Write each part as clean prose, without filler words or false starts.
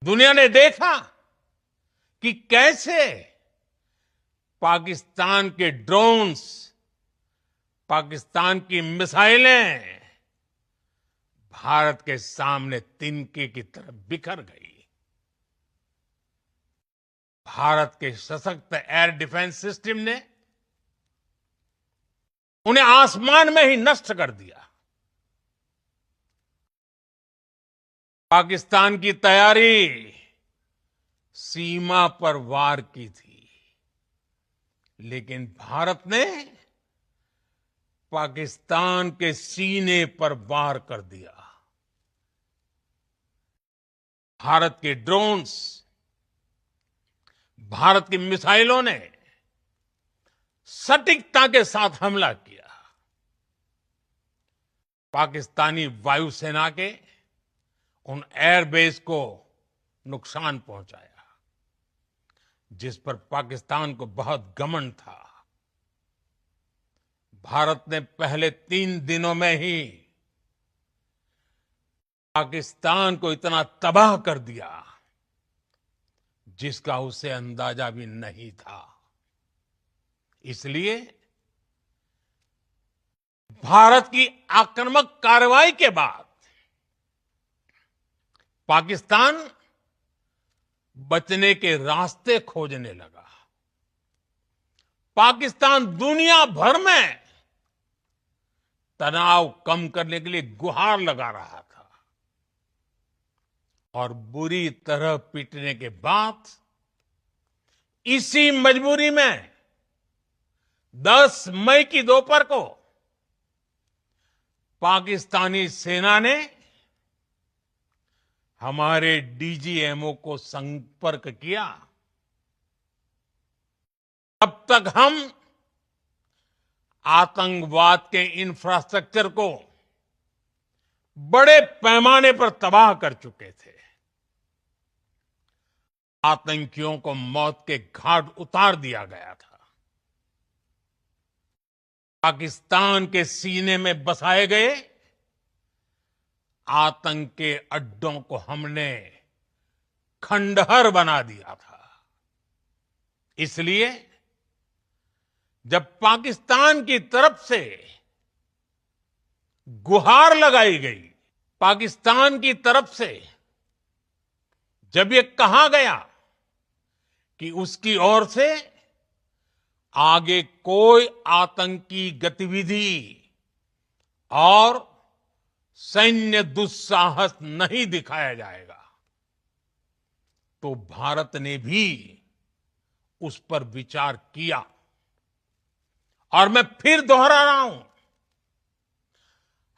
दुनिया ने देखा कि कैसे पाकिस्तान के ड्रोन्स, पाकिस्तान की मिसाइलें भारत के सामने तिनके की तरह बिखर गई। भारत के सशक्त एयर डिफेंस सिस्टम ने उन्हें आसमान में ही नष्ट कर दिया। पाकिस्तान की तैयारी सीमा पर वार की थी, लेकिन भारत ने पाकिस्तान के सीने पर वार कर दिया। भारत के ड्रोन्स, भारत की मिसाइलों ने सटीकता के साथ हमला किया। पाकिस्तानी वायुसेना के उन एयरबेस को नुकसान पहुंचाया, जिस पर पाकिस्तान को बहुत घमंड था। भारत ने पहले 3 दिनों में ही पाकिस्तान को इतना तबाह कर दिया जिसका उसे अंदाजा भी नहीं था। इसलिए भारत की आक्रामक कार्रवाई के बाद पाकिस्तान बचने के रास्ते खोजने लगा। पाकिस्तान दुनिया भर में तनाव कम करने के लिए गुहार लगा रहा था, और बुरी तरह पीटने के बाद इसी मजबूरी में 10 मई की दोपहर को पाकिस्तानी सेना ने हमारे डीजीएमओ को संपर्क किया। अब तक हम आतंकवाद के इंफ्रास्ट्रक्चर को बड़े पैमाने पर तबाह कर चुके थे। आतंकियों को मौत के घाट उतार दिया गया था। पाकिस्तान के सीने में बसाए गए आतंक के अड्डों को हमने खंडहर बना दिया था। इसलिए जब पाकिस्तान की तरफ से गुहार लगाई गई, पाकिस्तान की तरफ से जब ये कहा गया कि उसकी ओर से आगे कोई आतंकी गतिविधि और सैन्य दुस्साहस नहीं दिखाया जाएगा, तो भारत ने भी उस पर विचार किया। और मैं फिर दोहरा रहा हूं,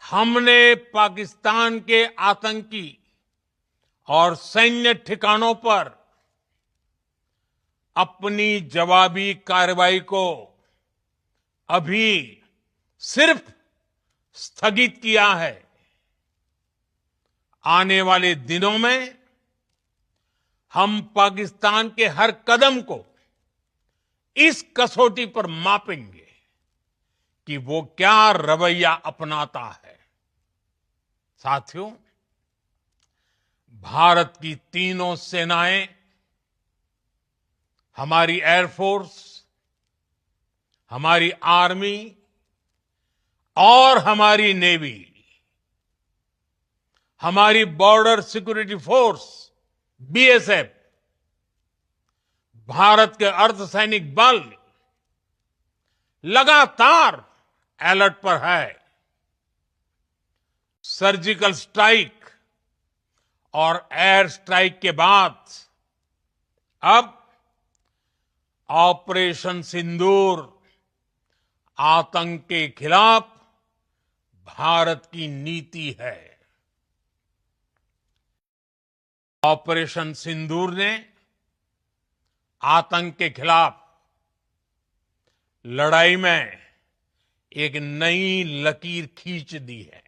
हमने पाकिस्तान के आतंकी और सैन्य ठिकानों पर अपनी जवाबी कार्रवाई को अभी सिर्फ स्थगित किया है। आने वाले दिनों में हम पाकिस्तान के हर कदम को इस कसौटी पर मापेंगे कि वो क्या रवैया अपनाता है। साथियों, भारत की तीनों सेनाएं, हमारी एयरफोर्स, हमारी आर्मी और हमारी नेवी, हमारी border security force BSF, Bharat के अर्धसैनिक बल लगातार अलर्ट पर है। सर्जिकल स्ट्राइक और एयर स्ट्राइक के बाद अब ऑपरेशन सिंदूर आतंक के खिलाफ भारत की नीति है। ऑपरेशन सिंदूर ने आतंक के खिलाफ लड़ाई में एक नई लकीर खींच दी है।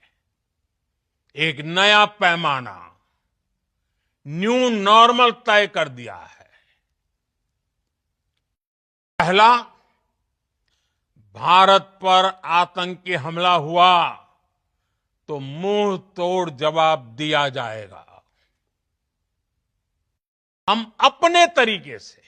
एक नया पैमाना, न्यू नॉर्मल तय कर दिया है। पहला, भारत पर आतंकी हमला हुआ तो मुंह तोड़ जवाब दिया जाएगा। हम अपने तरीके से